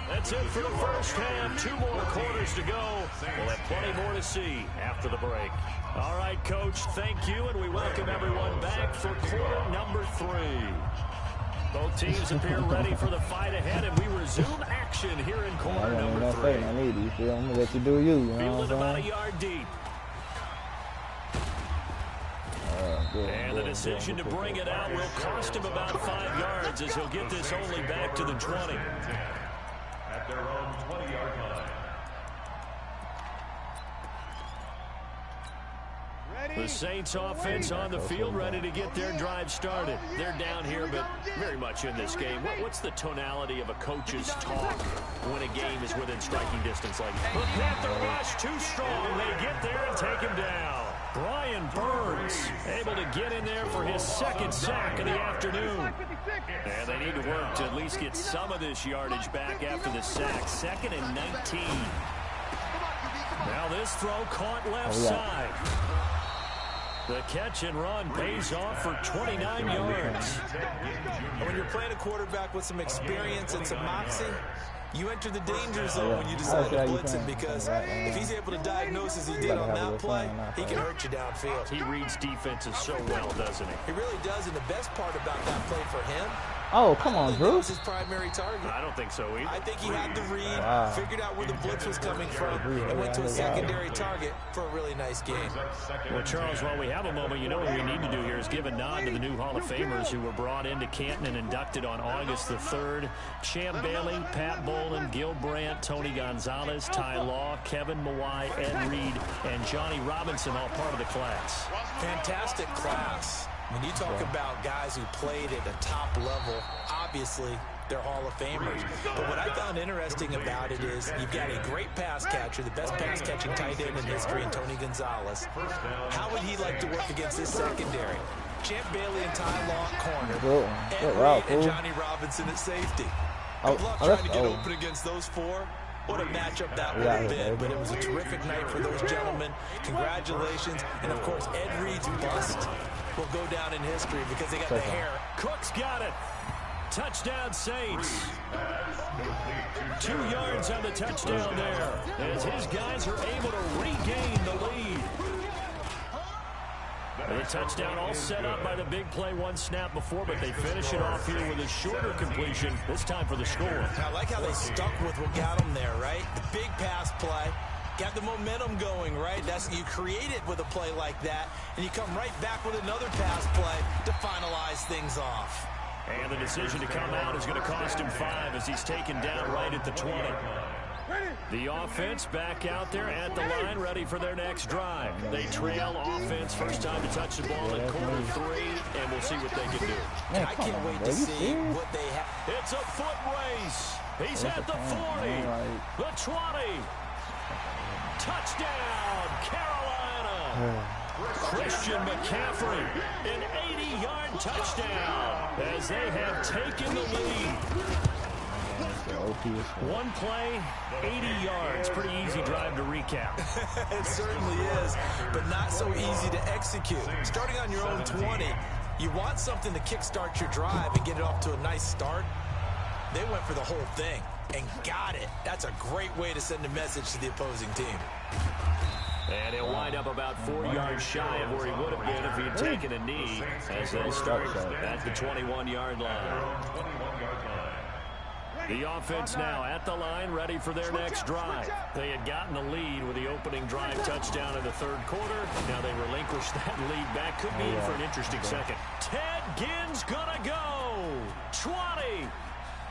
That's it for the first half. 2 more quarters to go. We'll have plenty more to see after the break. All right, Coach, thank you, and we welcome everyone back for quarter number 3. Both teams appear ready for the fight ahead, and we resume action here in quarter number 3. I need you. I'm gonna let you do you. Fielded about a yard deep. And the decision to bring it out will cost him about 5 yards as he'll get this only back to the 20. At their own 20-yard line. The Saints offense on the field ready to get their drive started. They're down here, but very much in this game. What's the tonality of a coach's talk when a game is within striking distance like that? The Panther rush too strong. They get there and take him down. Brian Burns able to get in there for his 2nd sack of the afternoon. And they need to work to at least get some of this yardage back after the sack. 2nd and 19. Now this throw caught left side. The catch and run pays off for 29 yards. you're playing a quarterback with some experience and some moxie, you enter the danger zone when you decide to blitz him, because if he's able to diagnose as he did on that play, he can hurt you downfield. He reads defenses so well, doesn't he? He really does, and the best part about that play for him, Oh, come on, Drew. that was his primary target. I don't think so either. I think he had the read, figured out where the blitz was coming from, and went to a secondary target for a really nice game. Well, Charles, while we have a moment, you know what we need to do here is give a nod to the new Hall of Famers who were brought into Canton and inducted on August the 3rd. Champ Bailey, Pat Bowlen, Gil Brandt, Tony Gonzalez, Ty Law, Kevin Mawai, Ed Reed, and Johnny Robinson, all part of the class. Fantastic class. When you talk about guys who played at a top level, obviously they're Hall of Famers. But what I found interesting about it is you've got a great pass catcher, the best pass-catching tight end in history, in Tony Gonzalez. How would he like to work against this secondary? Champ Bailey and Ty Law at corner, Ed Reed and Johnny Robinson at safety. Good luck trying to get open against those four. What a matchup that would have been, but it was a terrific night for those gentlemen. Congratulations. And, of course, Ed Reed's bust will go down in history because they got the hair. Cook's got it. Touchdown, Saints. 2 yards on the touchdown there as his guys are able to regain the lead. The touchdown all set up by the big play one snap before, but they finish it off here with a shorter completion, this time for the score. I like how they stuck with what got them there, right? The big pass play. Got the momentum going, right? You create it with a play like that, and you come right back with another pass play to finalize things off. And the decision to come out is going to cost him 5 as he's taken down right at the 20. The offense back out there at the line, ready for their next drive. They trail offense, first time to touch the ball in quarter 3, and we'll see what they can do. And I can't wait to see what they have. It's a foot race. He's at the 40, the 20. Touchdown, Carolina. Christian McCaffrey, an 80-yard touchdown as they have taken the lead. One play, 80 yards. Pretty easy drive to recap. It certainly is, but not so easy to execute. Starting on your own 20, you want something to kickstart your drive and get it off to a nice start. They went for the whole thing and got it. That's a great way to send a message to the opposing team. And he'll wind up about 4 yards shy of where he would have been if he had taken a knee as they'll start at the 21-yard line. The offense now at the line, ready for their next drive. They had gotten the lead with the opening drive touchdown in the 3rd quarter. Now they relinquish that lead back. Could be in for an interesting second. Ted Ginn's gonna go. 20.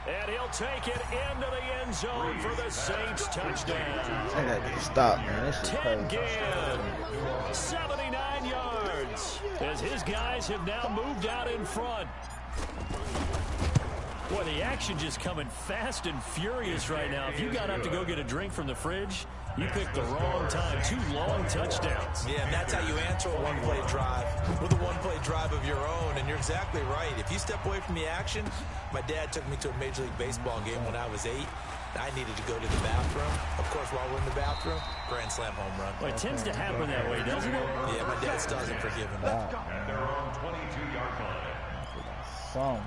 And he'll take it into the end zone for the Saints touchdown. I gotta stop, man. This is Ted crazy. Ginn, 79 yards, as his guys have now moved out in front. Boy, the action just coming fast and furious right now. If you got up to go get a drink from the fridge, you picked the wrong time. 2 long touchdowns. Yeah, and that's how you answer a one-play drive with a one-play drive of your own. And you're exactly right. If you step away from the action, my dad took me to a Major League Baseball game when I was 8. I needed to go to the bathroom. Of course, while we're in the bathroom, grand slam home run. Well, it tends to happen that way, doesn't it? Yeah, my dad still hasn't forgiven me. At their own 22-yard line.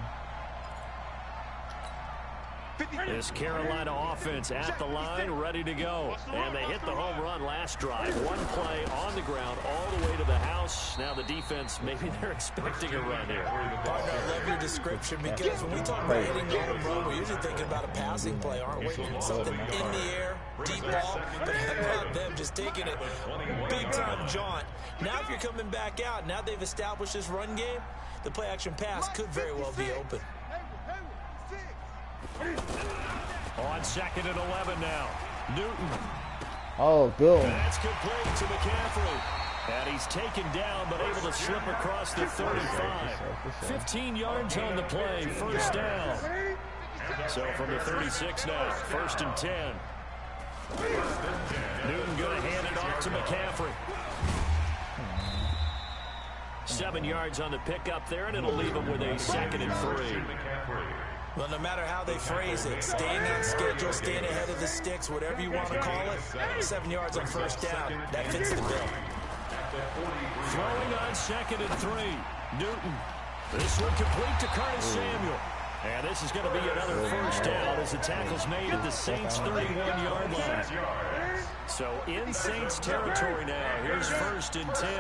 This Carolina offense at the line, ready to go. And they hit the home run last drive. One play on the ground all the way to the house. Now the defense, maybe they're expecting a run here. Partner, I love your description because when we talk about hitting the home run, we're usually thinking about a passing play, aren't we? Something in the air, deep ball, but how about them just taking it big-time jaunt. Now if you're coming back out, now they've established this run game, the play-action pass could very well be open. On 2nd and 11 now. Newton. Oh, good. That's complete to McCaffrey. And he's taken down, but able to slip across the 35. 15 yards on the play, first down. So from the 36 now, 1st and 10. Newton going to hand it off to McCaffrey. 7 yards on the pickup there, and it'll leave him with a 2nd and 3. Well, no matter how they phrase it, staying on schedule, staying ahead of the sticks, whatever you want to call it, 7 yards on first down, that fits the bill. Throwing on 2nd and 3. Newton. This one complete to Curtis Samuel. And this is going to be another first down as the tackle's made at the Saints' 31-yard line. So in Saints territory now. Here's 1st and 10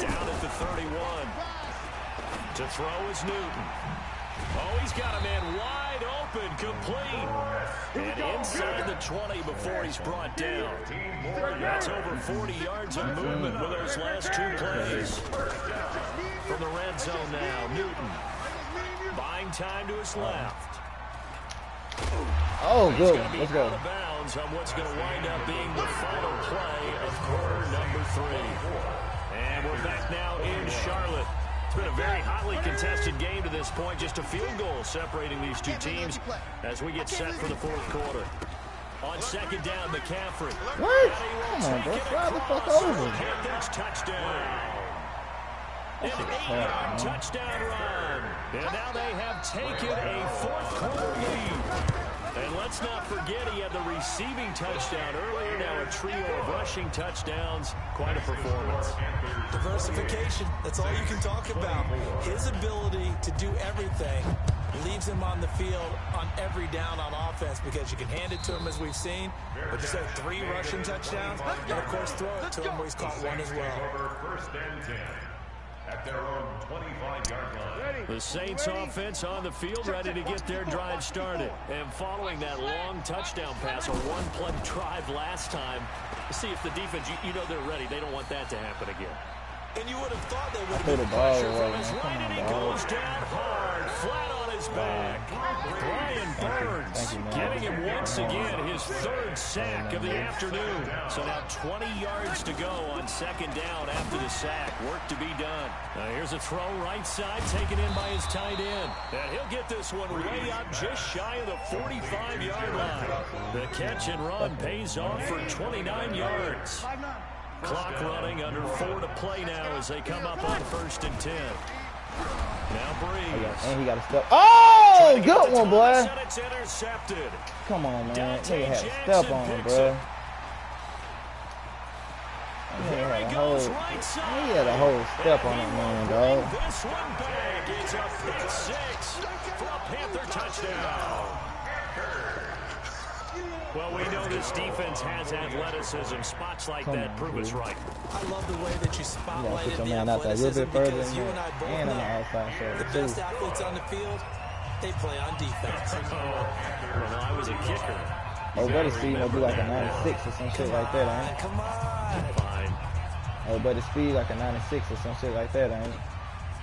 down at the 31. To throw is Newton. Oh, he's got a man wide open, complete. And inside the 20 before he's brought down. That's over 40 yards of movement with those last 2 plays. From the red zone now, Newton. Buying time to his left. Oh, good. Let's go. Out of bounds on what's going to wind up being the final play of quarter number 3. And we're back now in Charlotte. It's been a very hotly contested game to this point. Just a field goal separating these 2 teams as we get set for the 4th quarter. On 2nd down, McCaffrey. What? Come on, bro. Slide the fuck over. Panthers touchdown. An 8-yard touchdown run. And now they have taken a 4th quarter lead. And let's not forget he had the receiving touchdown earlier. Now a trio of rushing touchdowns. Quite a performance. Diversification. That's all you can talk about. His ability to do everything leaves him on the field on every down on offense because you can hand it to him as we've seen. But just have 3 rushing touchdowns. And, of course, throw it to him where he's caught 1 as well. 1st and 10. At their own 25-yard line. The Saints offense on the field ready to get their drive started. And following that long touchdown pass, a 1-play drive last time, see if the defense, you know they're ready. They don't want that to happen again. And you would have thought they would have Put been the ball pressure away, from his man. right, And he Come on, goes dog. down hard, flat on his back. Brian Burns Thank you, man. getting him once again his 3rd sack of the afternoon. So now 20 yards to go on 2nd down after the sack. Work to be done. Now here's a throw right side taken in by his tight end. And he'll get this one way up just shy of the 45-yard line. The catch and run pays off for 29 yards. Clock running under 4 to play now as they come up on 1st and 10. Now Breeze. And he got a step. Oh, good one, boy. And it's intercepted. Come on, man. Dante Nigga had a Jackson step on him, picks bro. it. There he goes right side. He had a whole step on him, man, dog. This one back. It's a pick 6 for a Panther touchdown. Well, we know this defense has athleticism. Spots like that prove us right. I love the way that you You gotta spotlighted put your the man out there a little athleticism bit further because than you that. and I both And on the know outside the shoulder, best too. athletes on the field, they play on defense. When I was a kicker. Oh, buddy Speed might be like a 96 or some shit like that, ain't it? Come on. Fine. Oh, buddy Speed like a 96 or some shit like that, ain't it?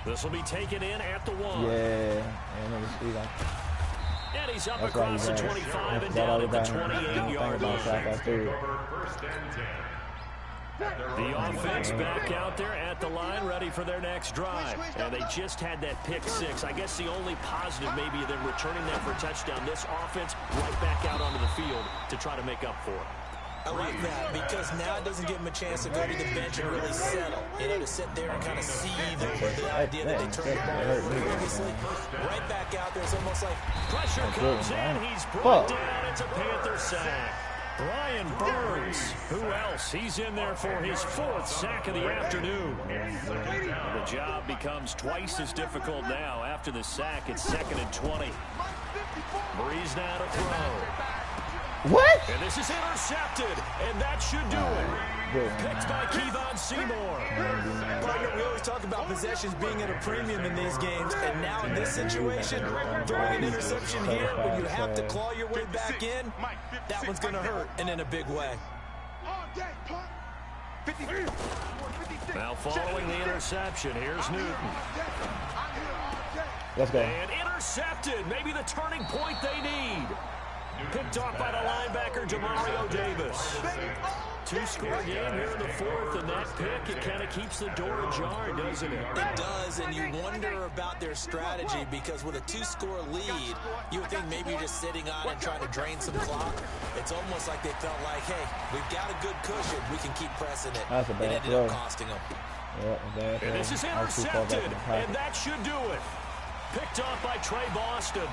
This will be taken in at the 1. Yeah, nigga Speed like. And he's up That's why across he's the bad. 25 and That's down all at the about him. 28-yard Think about line. that, too. 1st and 10. The offense back out there at the line, ready for their next drive. And they just had that pick 6. I guess the only positive maybe of them returning that for a touchdown. This offense right back out onto the field to try to make up for it. I like that because now it doesn't give them a chance to go to the bench and really settle. You know, to sit there and kind of seethe over the idea that they turned the ball over previously. Right back out there, it's almost like Pressure comes in. He's brought down. It's a Panther sack. Brian Burns. Who else? He's in there for his 4th sack of the afternoon. The job becomes twice as difficult now. After the sack, it's 2nd and 20. Breeze now to throw. What? And this is intercepted, and that should do it. Picked by Kevon Seymour. Partner, we always talk about possessions being at a premium in these games, and now in this situation, throwing an interception here when you have to claw your way back in, that one's going to hurt, and in a big way. Now following the interception, here's Newton. Let's go. And intercepted, maybe the turning point they need. Picked off by the linebacker, Demario Davis. 2-score game here in the 4th, and that pick, it kind of keeps the door ajar, doesn't it? It does, and you wonder about their strategy because with a 2-score lead, you would think maybe you're just sitting on and trying to drain some clock. It's almost like they felt like, hey, we've got a good cushion. We can keep pressing it. That's a bad it ended throw. up costing them. Yep, bad throw. And this is I was too far back intercepted, in the pocket. and that should do it. Picked off by Trey Boston.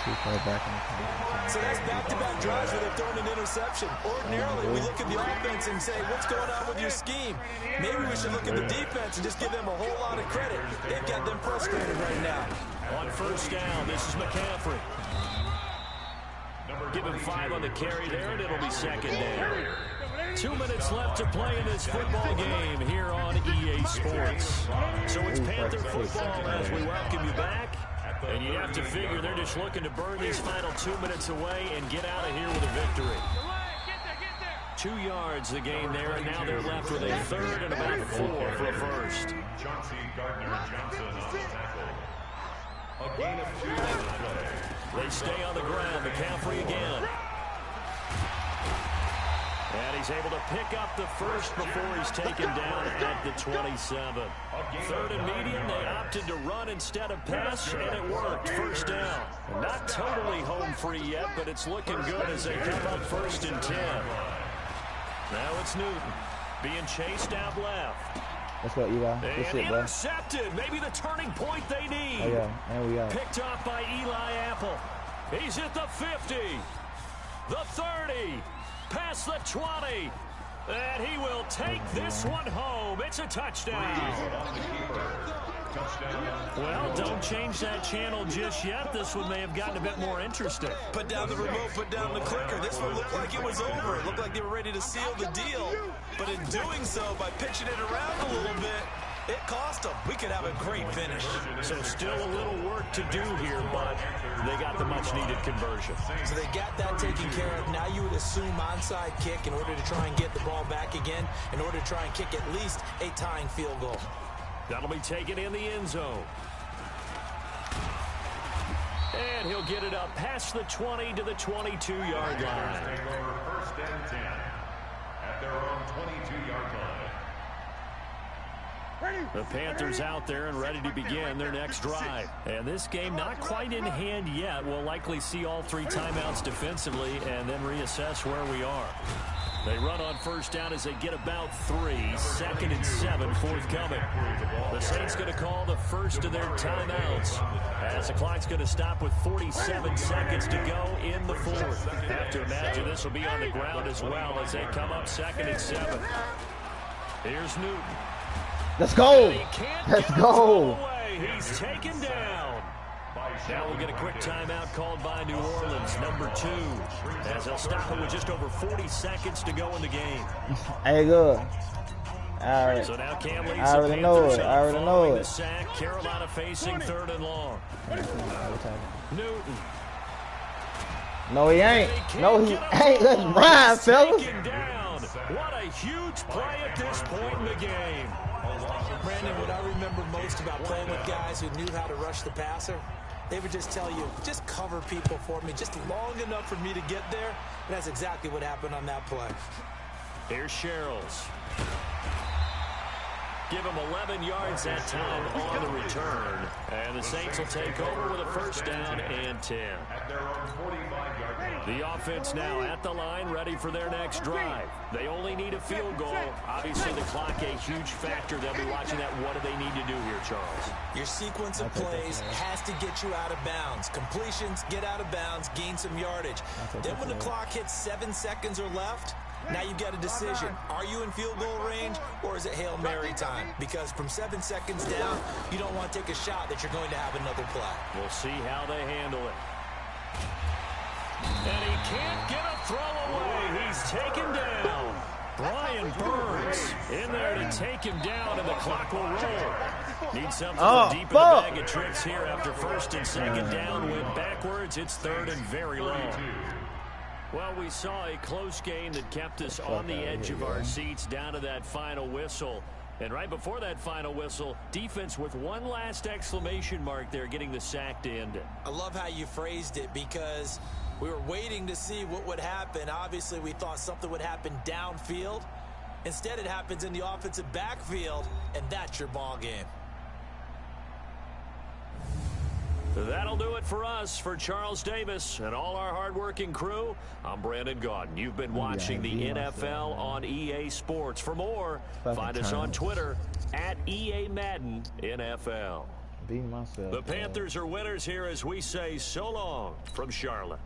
Too far back in the pocket. So that's back-to-back drives where they've thrown an interception. Ordinarily, we look at the offense and say, what's going on with your scheme? Maybe we should look at the defense and just give them a whole lot of credit. They've got them frustrated right now. On first down, this is McCaffrey. Give him 5 on the carry there, and it'll be second down. 2 minutes left to play in this football game here on EA Sports. So it's Panther football as we welcome you back. And you have to figure they're just looking to burn these final 2 minutes away and get out of here with a victory. 2 yards the gain there, and now they're left with a third and about 4 for a first. Chauncey Gardner-Johnson on the tackle. A gain of 2 on the play. They stay on the ground. McCaffrey again. And he's able to pick up the first before he's taken down at the 27. Third and medium, they opted to run instead of pass, and it worked. First down. Not totally home free yet, but it's looking good as they come up first and 10. Now it's Newton being chased out left. Let's go, Eli. Good shit, bro. Intercepted. Maybe the turning point they need. Oh, yeah. And we got it. Picked off by Eli Apple. He's at the 50. The 30. Past the 20. And he will take this one home. It's a touchdown. Well, don't change that channel just yet. This one may have gotten a bit more interesting. Put down the remote, put down the clicker. This one looked like it was over. It looked like they were ready to seal the deal. But in doing so, by pitching it around a little bit, it cost them. We could have a great finish. So still a little work to do here, but they got the much-needed conversion. So they got that taken care of. Now you would assume onside kick in order to try and get the ball back again, in order to try and kick at least a tying field goal. That'll be taken in the end zone. And he'll get it up past the 20 to the 22-yard line. Take over first and 10 at their own 22-yard line. The Panthers out there and ready to begin their next drive. And this game not quite in hand yet. We'll likely see all 3 timeouts defensively and then reassess where we are. They run on first down as they get about 3. Second and 7 forthcoming. The Saints going to call the first of their timeouts as the clock's going to stop with 47 seconds to go in the fourth. Have to imagine this will be on the ground as well as they come up second and 7. Here's Newton. Let's go. Let's go. He's taken down. Now we'll get a quick timeout called by New Orleans, number 2, as they'll stop it with just over 40 seconds to go in the game. Hey, good. All right. So now Cam leads I already know it. I already know it. Sack. Carolina facing 3rd and long. Newton. No, he ain't. No, he ain't. Let's ride, fellas. What a huge play at this point in the game. Brandon, what I remember most about playing with guys who knew how to rush the passer, they would just tell you, just cover people for me, just long enough for me to get there. And that's exactly what happened on that play. Here's Sherrills. Give him 11 yards that time on the return. And the Saints will take over with a first down and 10. At their own 45-yard line. The offense now at the line, ready for their next drive. They only need a field goal. Obviously, the clock a huge factor. They'll be watching that. What do they need to do here, Charles? Your sequence of plays has to get you out of bounds. Completions, get out of bounds, gain some yardage. Then when the clock hits 7 seconds or left, now you get a decision. Are you in field goal range, or is it Hail Mary time? Because from 7 seconds down, you don't want to take a shot that you're going to have another play. We'll see how they handle it. And he can't get a throw away. He's taken down. Brian Burns in there to take him down, and the clock will roll. Need something from deep in the bag of tricks here after first and second down. Went backwards. It's 3rd and very long. Well, we saw a close game that kept us on the edge of our seats down to that final whistle. And right before that final whistle, defense with one last exclamation mark there, getting the sack to end it. I love how you phrased it, because we were waiting to see what would happen. Obviously, we thought something would happen downfield. Instead, it happens in the offensive backfield, and that's your ball game. That'll do it for us. For Charles Davis and all our hardworking crew, I'm Brandon Gaudin. You've been watching the NFL on EA Sports. For more, find us on Twitter at EA Madden NFL. The Panthers are winners here as we say so long from Charlotte.